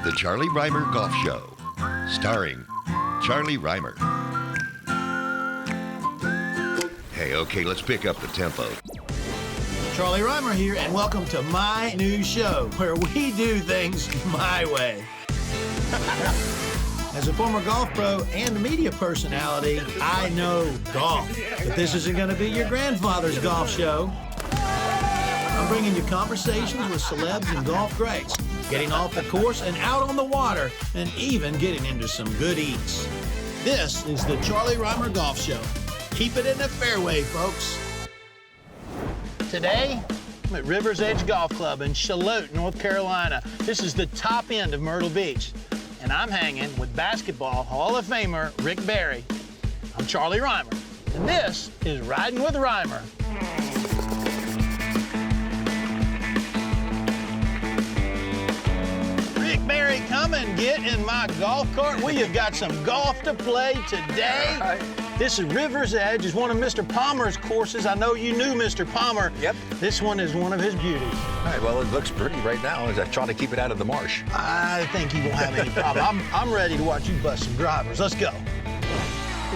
The Charlie Rymer Golf Show, starring Charlie Rymer. Hey, okay, let's pick up the tempo. Charlie Rymer here, and welcome to my new show, where we do things my way. As a former golf pro and media personality, I know golf. But this isn't going to be your grandfather's golf show. I'm bringing you conversations with celebs and golf greats, getting off the course and out on the water, and even getting into some good eats. This is the Charlie Rymer Golf Show. Keep it in the fairway, folks. Today, I'm at River's Edge Golf Club in Charlotte, North Carolina. This is the top end of Myrtle Beach, and I'm hanging with basketball Hall of Famer Rick Barry. I'm Charlie Rymer, and this is Ridin with Rymer. Rick Barry, come and get in my golf cart. We have got some golf to play today. All right. This is River's Edge. It's one of Mr. Palmer's courses. I know you knew Mr. Palmer. Yep. This one is one of his beauties. All right, well, it looks pretty right now as I try to keep it out of the marsh. I think you won't have any problem. I'm ready to watch you bust some drivers. Let's go.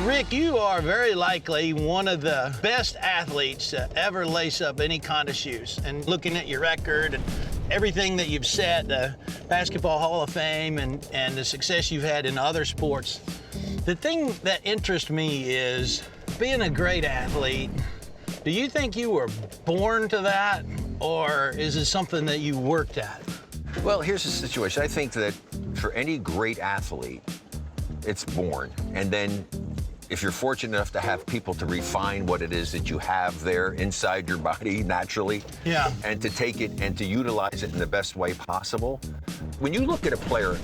Rick, you are very likely one of the best athletes to ever lace up any kind of shoes. And looking at your record and everything that you've set, the Basketball Hall of Fame and the success you've had in other sports, the thing that interests me is being a great athlete. Do you think you were born to that, or is it something that you worked at? Well, here's the situation. I think that for any great athlete, it's born. And then if you're fortunate enough to have people to refine what it is that you have there inside your body naturally, Yeah. and to take it and to utilize it in the best way possible. When you look at a player,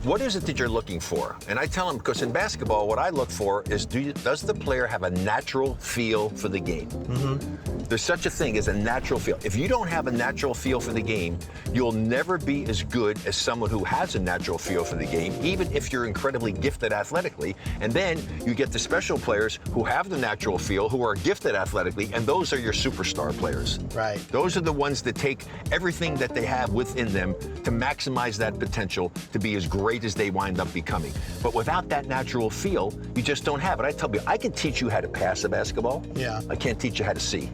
what is it that you're looking for? And I tell them, because in basketball, what I look for is does the player have a natural feel for the game? Mm-hmm. There's such a thing as a natural feel. If you don't have a natural feel for the game, you'll never be as good as someone who has a natural feel for the game, even if you're incredibly gifted athletically. And then you get the special players who have the natural feel, who are gifted athletically, and those are your superstar players. Right. Those are the ones that take everything that they have within them to maximize that potential to be as great as they wind up becoming. But without that natural feel, you just don't have it. I tell you, I can teach you how to pass a basketball. Yeah. I can't teach you how to see.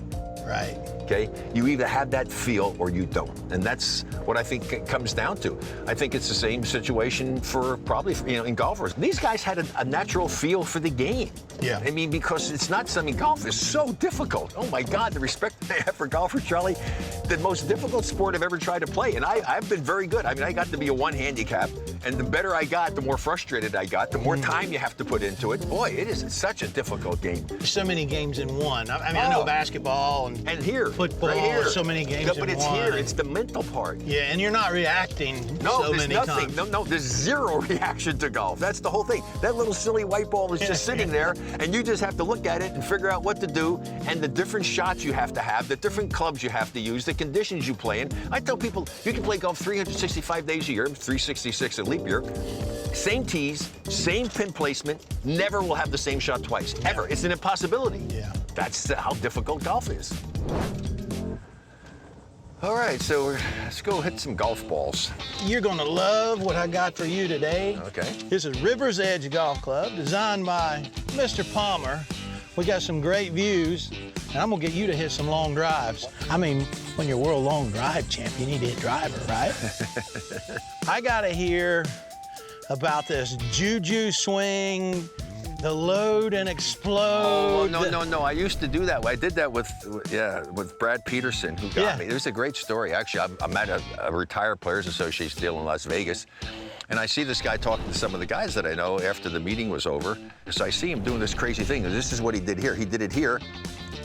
Right. Okay? You either have that feel or you don't. And that's what I think it comes down to. I think it's the same situation for probably, in golfers. These guys had a natural feel for the game. Yeah. I mean, because it's not something, golf is so difficult. Oh my God, the respect that I have for golfers, Charlie, the most difficult sport I've ever tried to play. And I've been very good. I mean, I got to be a one handicap, and the better I got, the more frustrated I got, the more time you have to put into it. Boy, it is such a difficult game. So many games in one. I mean, I know basketball and here, football, right here. so many games in one. But it's here, it's the mental part. Yeah, and you're not reacting so there's many nothing. times. No, there's zero reaction to golf. That's the whole thing. That little silly white ball is just sitting there, and you just have to look at it and figure out what to do, and the different shots you have to have, the different clubs you have to use, the conditions you play in. I tell people, you can play golf 365 days a year, 366 a leap year. Same tees, same pin placement, never will have the same shot twice, ever. It's an impossibility. Yeah. That's how difficult golf is. All right, so let's go hit some golf balls. You're gonna love what I got for you today. Okay. This is River's Edge Golf Club, designed by Mr. Palmer. We got some great views, and I'm gonna get you to hit some long drives. I mean, when you're world long drive champion, you need to hit driver, right? I gotta hear about this juju swing, the load and explode. Oh, no. I used to do that. I did that with Brad Peterson, who got me. There's a great story. Actually, I'm at a retired players association deal in Las Vegas, and I see this guy talking to some of the guys that I know after the meeting was over. So I see him doing this crazy thing. This is what he did here. He did it here,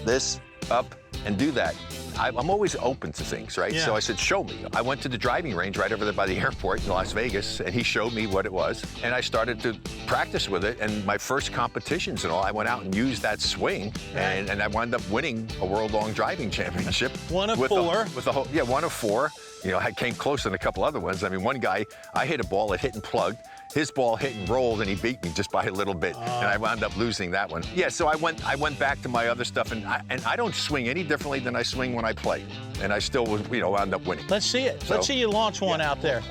this, up, and do that. I'm always open to things, right? Yeah. So I said, show me. I went to the driving range right over there by the airport in Las Vegas, and he showed me what it was. And I started to practice with it. And my first competitions and all, I went out and used that swing, and I wound up winning a world-long driving championship. One of four. One of four. You know, I came close in a couple other ones. I mean, one guy, I hit a ball, it hit and plugged. His ball hit and rolled, and he beat me just by a little bit, and I wound up losing that one. Yeah, so I went back to my other stuff, and I don't swing any differently than I swing when I play, and I still wound up winning. Let's see it. Let's see you launch one out there.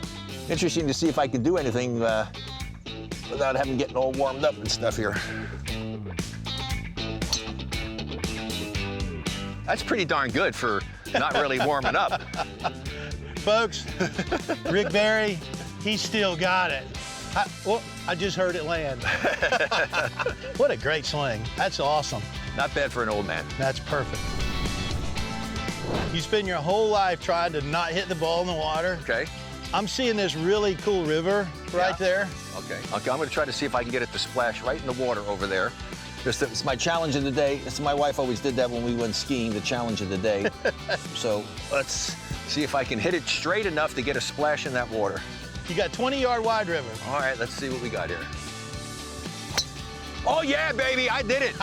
Interesting to see if I can do anything without having getting all warmed up and stuff here. That's pretty darn good for not really warming up. Folks, Rick Barry, he still got it. I just heard it land. What a great swing. That's awesome. Not bad for an old man. That's perfect. You spend your whole life trying to not hit the ball in the water. Okay. I'm seeing this really cool river right there. Okay, I'm going to try to see if I can get it to splash right in the water over there. It's my challenge of the day. My wife always did that when we went skiing, the challenge of the day. So let's see if I can hit it straight enough to get a splash in that water. You got 20-yard wide river. All right, let's see what we got here. Oh, yeah, baby, I did it.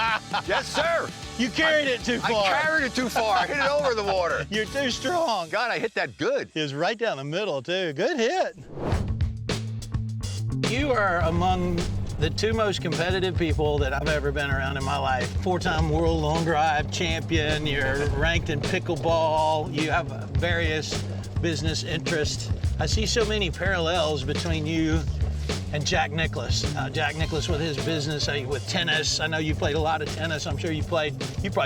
Yes, sir. You carried it too far. I carried it too far. I hit it over the water. You're too strong. God, I hit that good. It was right down the middle, too. Good hit. You are among the two most competitive people that I've ever been around in my life. Four-time world long drive champion. You're ranked in pickleball. You have various business interests. I see so many parallels between you and Jack Nicklaus. Jack Nicklaus with his business, with tennis. I know you played a lot of tennis. I'm sure you probably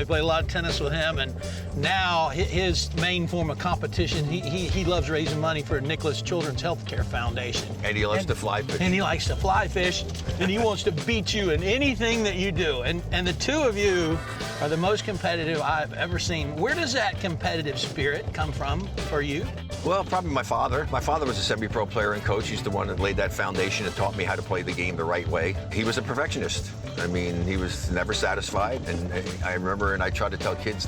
played a lot of tennis with him. And now his main form of competition, he loves raising money for Nicklaus Children's Healthcare Foundation. And he likes to fly fish. And he likes to fly fish, and he wants to beat you in anything that you do. And the two of you are the most competitive I've ever seen. Where does that competitive spirit come from for you? Well, probably my father. My father was a semi-pro player and coach. He's the one that laid that foundation and taught me how to play the game the right way. He was a perfectionist. I mean, he was never satisfied. And I remember, and I try to tell kids,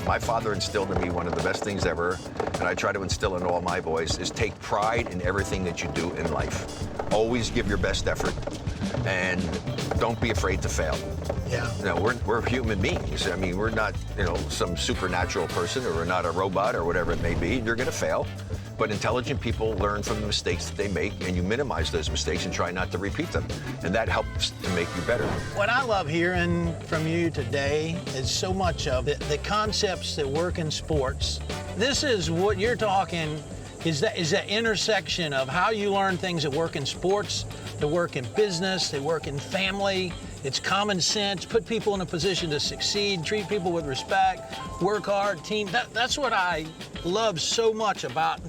my father instilled in me one of the best things ever, and I try to instill in all my boys, is take pride in everything that you do in life. Always give your best effort, and don't be afraid to fail. Yeah. We're human beings. I mean, we're not, some supernatural person, or we're not a robot or whatever it may be. You're going to fail. But intelligent people learn from the mistakes that they make, and you minimize those mistakes and try not to repeat them. And that helps to make you better. What I love hearing from you today is so much of the concepts that work in sports. This is what you're talking, is that intersection of how you learn things that work in sports, that work in business, that work in family. It's common sense, put people in a position to succeed, treat people with respect, work hard, team. That's what I love so much about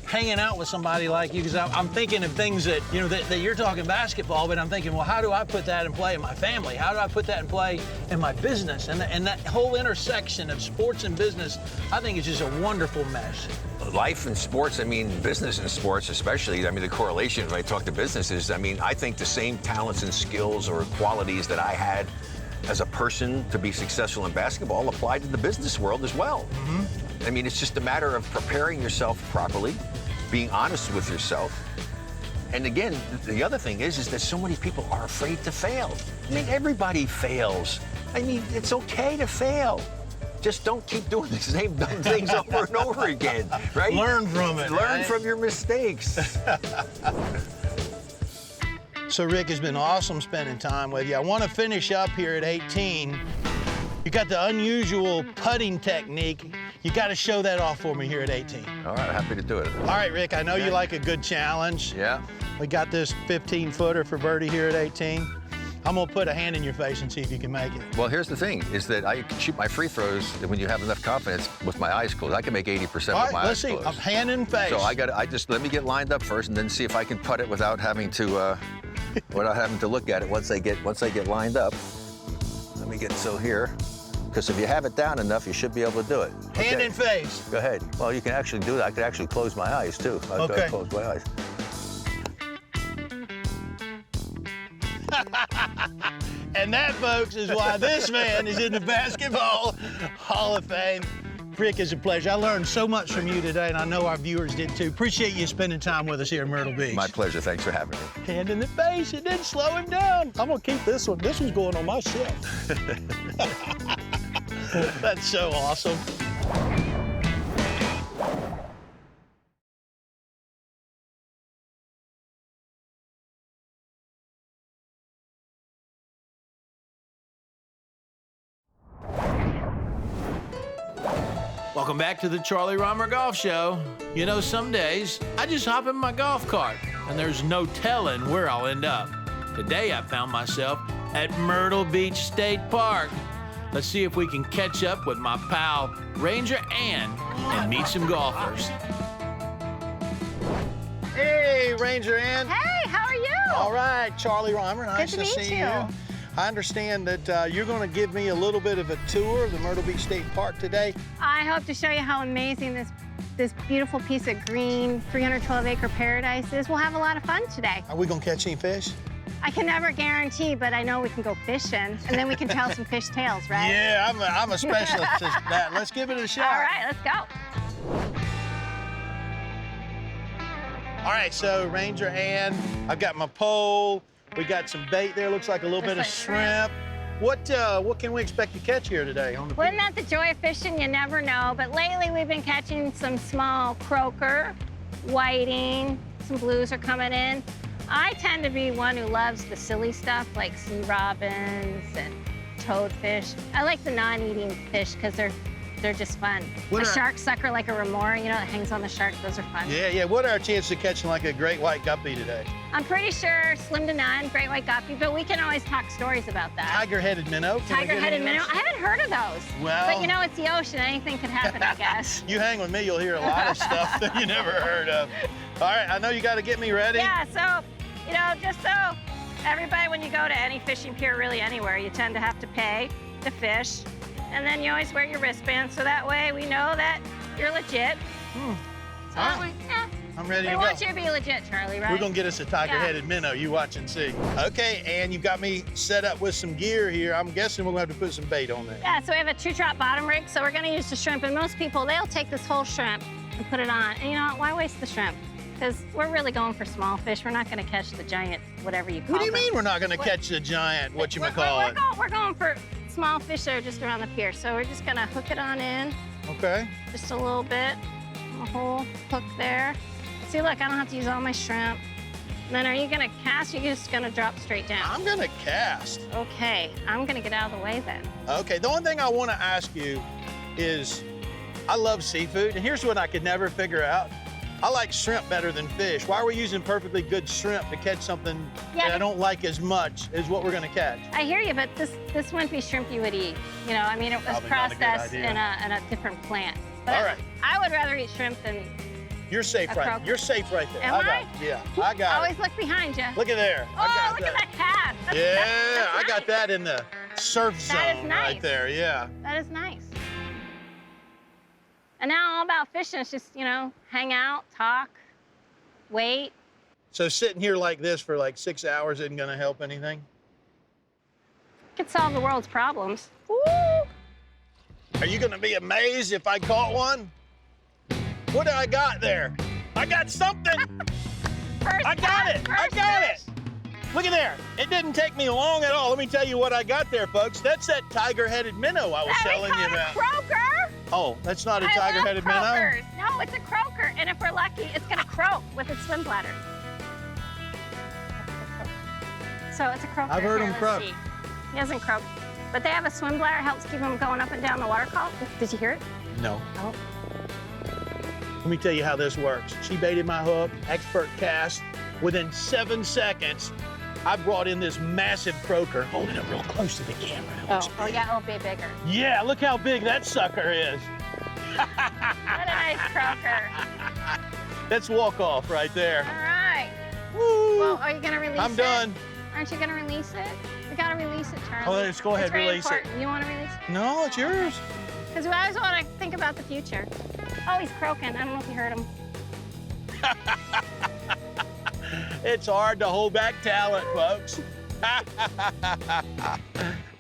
hanging out with somebody like you, because I'm thinking of things that, that you're talking basketball, but I'm thinking, well, how do I put that in play in my family? How do I put that in play in my business? And that whole intersection of sports and business, I think is just a wonderful mesh. Life and sports, business and sports especially, the correlation when I talk to businesses, I think the same talents and skills or qualities that I had as a person to be successful in basketball apply to the business world as well. Mm-hmm. It's just a matter of preparing yourself properly, being honest with yourself. And again, the other thing is that so many people are afraid to fail. Everybody fails. It's okay to fail. Just don't keep doing the same dumb things over and over again, right? Learn from it. Learn from your mistakes. So, Rick, it's been awesome spending time with you. I want to finish up here at 18. You got the unusual putting technique. You got to show that off for me here at 18. All right, happy to do it. All right, Rick, I know you like a good challenge. Yeah. We got this 15-footer for birdie here at 18. I'm gonna put a hand in your face and see if you can make it. Well, here's the thing, is that I can shoot my free throws when you have enough confidence with my eyes closed. I can make 80% with my eyes closed. Let's see, hand in face. So let me get lined up first and then see if I can putt it without having to look at it once I get lined up. Let me get here. Because if you have it down enough, you should be able to do it. Hand in face. Go ahead. Well, you can actually do that. I could actually close my eyes, too. Okay. Close my eyes. And that, folks, is why this man is in the Basketball Hall of Fame. Rick, it's a pleasure. I learned so much from you today, and I know our viewers did, too. Appreciate you spending time with us here in Myrtle Beach. My pleasure. Thanks for having me. Hand in the face. It didn't slow him down. I'm going to keep this one. This one's going on my shelf. That's so awesome. Welcome back to the Charlie Rymer Golf Show. You know, some days I just hop in my golf cart and there's no telling where I'll end up. Today I found myself at Myrtle Beach State Park. Let's see if we can catch up with my pal Ranger Ann and meet some golfers. Hey, Ranger Ann. Hey, how are you? All right, Charlie Rymer. Nice Good to meet see you. I understand that you're going to give me a little bit of a tour of the Myrtle Beach State Park today. I hope to show you how amazing this beautiful piece of green 312-acre paradise is. We'll have a lot of fun today. Are we going to catch any fish? I can never guarantee, but I know we can go fishing, and then we can tell some fish tales, right? Yeah, I'm a specialist at that. Let's give it a shot. All right, let's go. All right, so Ranger Ann, I've got my pole. We got some bait there. Looks like a little bit of like shrimp. What can we expect to catch here today on the Well, beach? isn't that the joy of fishing? You never know. But lately, we've been catching some small croaker, whiting, some blues are coming in. I tend to be one who loves the silly stuff like sea robins and toadfish. I like the non-eating fish because they're just fun. What A are- shark sucker like a remora, you know, that hangs on the shark. Those are fun. Yeah. What are our chances of catching like a great white guppy today? I'm pretty sure slim to none, great white guppy, but we can always talk stories about that. Tiger-headed minnow. Can we get Tiger-headed any of minnow. those? I haven't heard of those. Well- But you know, it's the ocean. Anything could happen, I guess. You hang with me, you'll hear a lot of stuff that you never heard of. All right, I know you got to get me ready. Yeah, so, you know, just so everybody, when you go to any fishing pier, really anywhere, you tend to have to pay to fish. And then you always wear your wristband, so that way we know that you're legit. So All right. I'm ready to go. we want you to be legit, Charlie, right? We're gonna get us a tiger-headed minnow. You watch and see. Okay, and you got me set up with some gear here. I'm guessing we're gonna have to put some bait on there. Yeah, so we have a two-drop bottom rig, so we're gonna use the shrimp, and most people, they'll take this whole shrimp and put it on. And you know what, why waste the shrimp? Because we're really going for small fish. We're not gonna catch the giant, whatever you call What do you them. mean we're not gonna What- catch the giant, whatchamacallit? We're going for small fish that are just around the pier. So we're just gonna hook it on in, Okay. just a little bit, a whole hook there. See, look, I don't have to use all my shrimp. And then are you gonna cast, or are you just gonna drop straight down? I'm gonna cast. Okay, I'm gonna get out of the way then. Okay, the only thing I wanna ask you is, I love seafood, and here's what I could never figure out. I like shrimp better than fish. Why are we using perfectly good shrimp to catch something Yeah, that I don't like as much as what we're gonna catch? I hear you, but this wouldn't be shrimp you would eat. You know, I mean, it was Probably not a good processed idea. in a different plant. But All right. I would rather eat shrimp than, You're safe A right. croaker. You're safe right there. Am got I? it. Yeah, I got it. always look behind you. Look at there. Oh, I got look at that cast. That's- Yeah, that's I got nice. that in the surf zone That is right nice. there. Yeah. That is nice. And now all about fishing is just, you know, hang out, talk, wait. So sitting here like this for like 6 hours isn't gonna help anything? Could solve the world's problems. Woo! Are you gonna be amazed if I caught one? What do I got there? I got something! First I got time, it! I first got fish. it! Look at there. It didn't take me long at all. Let me tell you what I got there, folks. That's that tiger-headed minnow I was That telling is you called about. a croaker. Oh, that's not a I love tiger-headed minnow? croakers. No, it's a croaker, and if we're lucky, it's gonna croak with its swim bladder. So it's a croaker. I've heard Here, him let's croak. see. He doesn't croak, but they have a swim bladder, helps keep them going up and down the water column. Did you hear it? No. Oh. Let me tell you how this works. She baited my hook, expert cast. Within 7 seconds, I brought in this massive croaker. Hold it up real close to the camera. Oh, yeah, it'll be bigger. Yeah, look how big that sucker is. What a nice croaker. That's walk off right there. All right. Woo. Well, are you gonna release it? I'm done. Aren't you gonna release it? We gotta release it, Charlie. Oh, let's go ahead, It's very release it. important. You wanna release it? No, it's yours. Because we always wanna think about the future. Oh, he's croaking. I don't know if you heard him. It's hard to hold back talent, folks.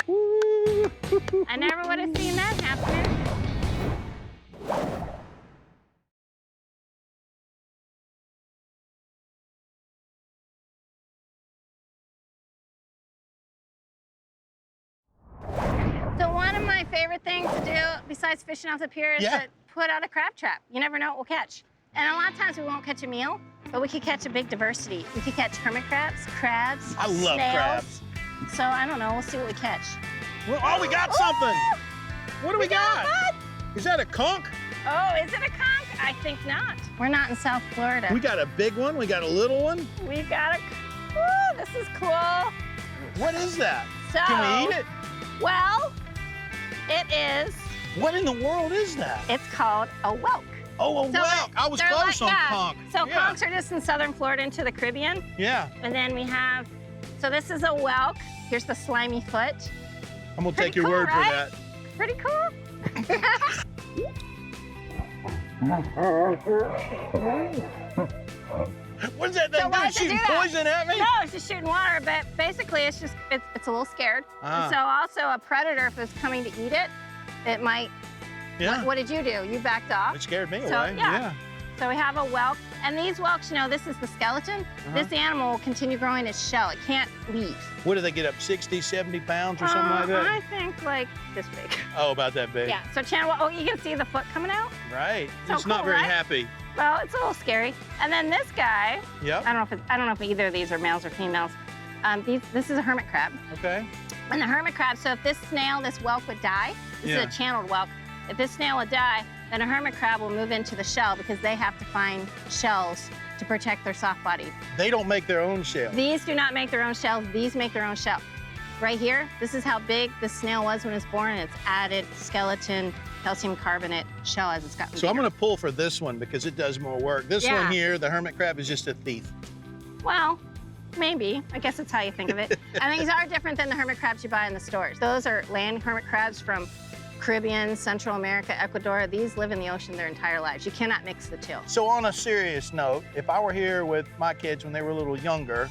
Woo. I never would have seen that happening. So one of my favorite things to do, besides fishing off the pier, is Yeah. to put out a crab trap. You never know what we'll catch. And a lot of times we won't catch a meal, but we could catch a big diversity. We could catch hermit crabs, I love snails. crabs. So I don't know, we'll see what we catch. Well, oh, we got something. What do we got? What? Is that a conch? Oh, is it a conch? I think not. We're not in South Florida. We got a big one, we got a little one. We got a, ooh, this is cool. What is that? So, Can we eat it? Well, it is. What in the world is that? It's called a whelk. Oh, a So whelk. I was they're close on yeah. conch. So yeah. conchs are just in southern Florida into the Caribbean. Yeah. And then we have, so this is a whelk. Here's the slimy foot. I'm gonna Pretty take your cool, word right? for that. Pretty cool. What's that thing So why doing? does it do Shooting that? poison at me? No, it's just shooting water, but basically it's just, it's a little scared. Ah. And so also a predator, if it's coming to eat it, it might, Yeah. what did you do? You backed off. It scared me So, away. yeah. So we have a whelk, and these whelks, you know, this is the skeleton. This animal will continue growing its shell. It can't leave. What do they get up, 60, 70 pounds or something like that? I think like this big. Oh, about that big. Yeah, so Chan, oh, you can see the foot coming out? Right. So It's not cool, very right? happy. Well, it's a little scary. And then this guy, Yep. I don't know if either of these are males or females. This is a hermit crab. Okay. And the hermit crab, so if this snail, this whelk would die, this Yeah. is a channeled whelk. If this snail would die, then a hermit crab will move into the shell because they have to find shells to protect their soft body. They don't make their own shell. These do not make their own shells, these make their own shell. Right here, this is how big this snail was when it was born, and it's added skeleton, calcium carbonate shell as it's gotten So I'm bigger. gonna pull for this one because it does more work. This Yeah. one here, the hermit crab, is just a thief. Well, maybe. I guess that's how you think of it. And these are different than the hermit crabs you buy in the stores. Those are land hermit crabs from Caribbean, Central America, Ecuador. These live in the ocean their entire lives. You cannot mix the two. So on a serious note, if I were here with my kids when they were a little younger,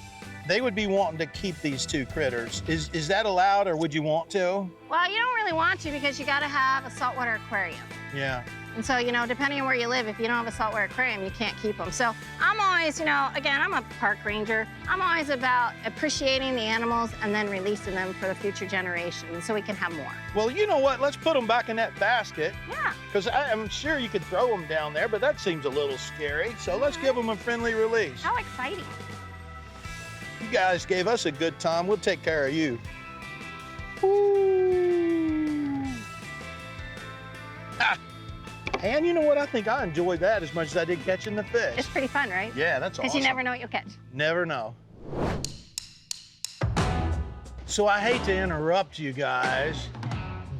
they would be wanting to keep these two critters. Is that allowed, or would you want to? Well, you don't really want to because you gotta have a saltwater aquarium. Yeah. And so, you know, depending on where you live, if you don't have a saltwater aquarium, you can't keep them. So I'm always, you know, again, I'm a park ranger. I'm always about appreciating the animals and then releasing them for the future generations so we can have more. Well, you know what? Let's put them back in that basket, Yeah. because I'm sure you could throw them down there, but that seems a little scary. So let's give them a friendly release. How exciting. You guys gave us a good time. We'll take care of you. Ooh. Ah. And you know what? I think I enjoyed that as much as I did catching the fish. It's pretty fun, right? Yeah, that's awesome. Because you never know what you'll catch. Never know. So I hate to interrupt you guys,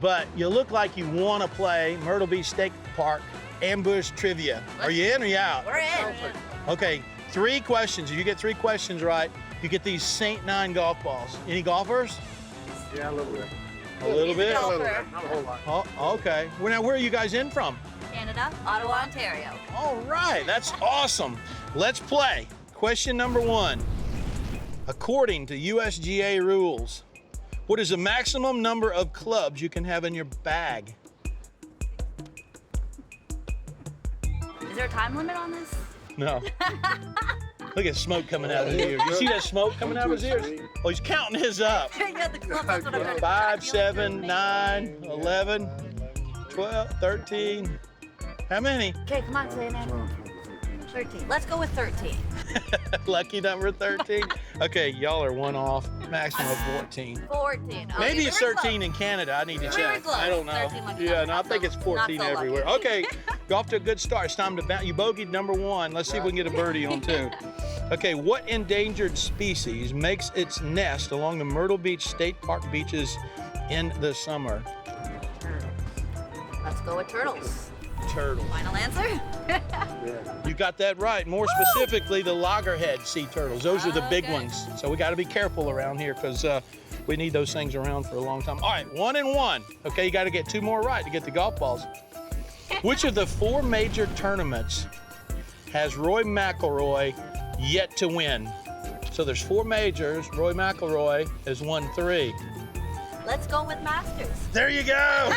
but you look like you want to play Myrtle Beach State Park ambush trivia. Are you in or you out? We're in. Okay, 3 questions. If you get 3 questions right, you get these St. 9 golf balls. Any golfers? Yeah, a little bit. A little He's a bit? golfer. Not a whole lot. Oh, okay. Well, now, where are you guys in from? Canada, Ottawa, Ontario. All right, that's awesome. Let's play. Question number 1. According to USGA rules, what is the maximum number of clubs you can have in your bag? Is there a time limit on this? No. Look at smoke coming out of his ears. You see that smoke coming out of his ears? Oh, he's counting his up. Yeah, the club, that's what I'm trying to 5, track. You like 7, 9, 11, 12, 13. How many? Okay, come on, say it now. 13. Let's go with 13. Lucky number 13. Okay, y'all are 1 off. Maximum of 14. 14. Okay, Maybe it's we were 13 close. in Canada. I need to We were check. close. I don't know. 13 lucky Yeah, numbers. no, I Not think so- it's 14 not so lucky. everywhere. Okay, go off to a good start. It's time to bounce. You bogeyed number 1. Let's see if we can get a birdie on 2. Okay, what endangered species makes its nest along the Myrtle Beach State Park beaches in the summer? Let's go with turtles. Turtle. Final answer? You got that right. More specifically, the loggerhead sea turtles. Those are the big Okay. ones. So we got to be careful around here because we need those things around for a long time. All right, 1 and 1. Okay, you got to get 2 more right to get the golf balls. Which of the 4 major tournaments has Roy McIlroy yet to win? So there's 4 majors. Roy McIlroy has won 3. Let's go with Masters. There you go.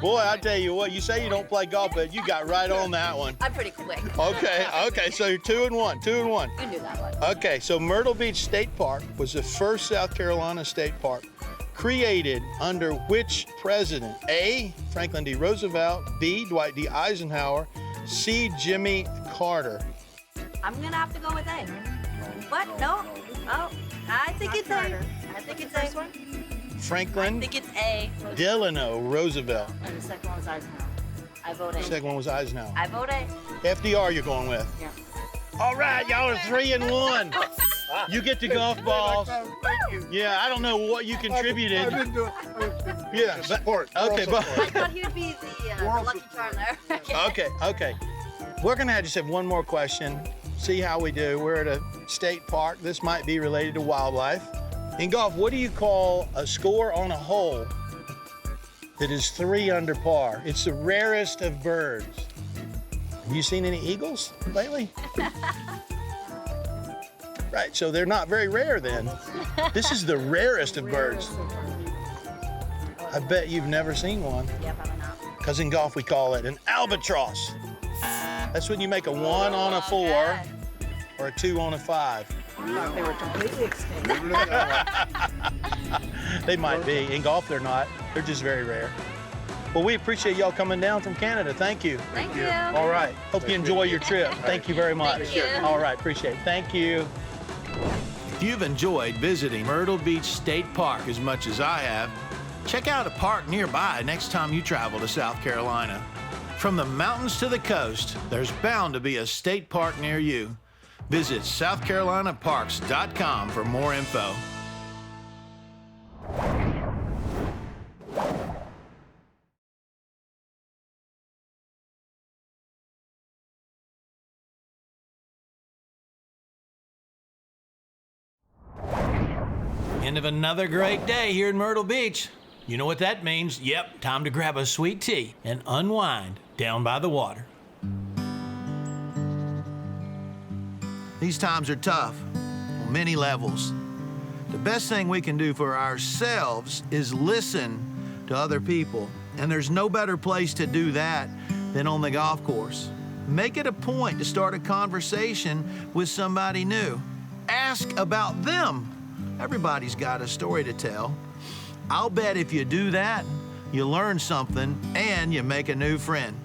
Boy, I tell you what, you say you don't play golf, but you got right on that one. I'm pretty quick. Okay, so you're 2 and 1, 2 and 1. You can do that one. Okay, so Myrtle Beach State Park was the first South Carolina state park created under which president? A, Franklin D. Roosevelt, B, Dwight D. Eisenhower, C, Jimmy Carter. I'm gonna have to go with A. What? No? Oh, I think it's A. I think it's A. Franklin I think it's A. Delano Roosevelt. And the second one was Eisenhower. I vote A. Second one was Eisenhower. I vote A. FDR you're going with. Yeah. All right, y'all are 3-1. You get the golf balls. Thank you. Yeah, I don't know what you I contributed. didn't do it. Yeah, but, Support. okay, Moral but I thought he would be the lucky charm there. okay. We're gonna just have one more question. See how we do. We're at a state park. This might be related to wildlife. In golf, what do you call a score on a hole that is 3 under par? It's the rarest of birds. Have you seen any eagles lately? Right, so they're not very rare then. This is the rarest of birds. I bet you've never seen one. Yeah, probably not. Because in golf we call it an albatross. That's when you make a 1 on a 4 or a 2 on a 5. They were completely extinct. They might be. In golf they're not. They're just very rare. Well, we appreciate y'all coming down from Canada. Thank you. Thank you. All right. Hope you enjoy your trip. Thank you very much. Thank you. All right. Appreciate it. Thank you. If you've enjoyed visiting Myrtle Beach State Park as much as I have, check out a park nearby next time you travel to South Carolina. From the mountains to the coast, there's bound to be a state park near you. Visit SouthCarolinaParks.com for more info. End of another great day here in Myrtle Beach. You know what that means? Yep, time to grab a sweet tea and unwind down by the water. These times are tough on many levels. The best thing we can do for ourselves is listen to other people, and there's no better place to do that than on the golf course. Make it a point to start a conversation with somebody new. Ask about them. Everybody's got a story to tell. I'll bet if you do that, you learn something and you make a new friend.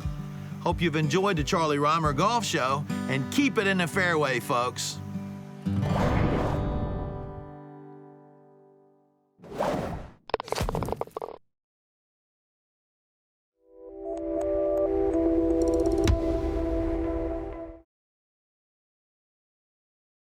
Hope you've enjoyed the Charlie Rymer Golf Show, and keep it in the fairway, folks.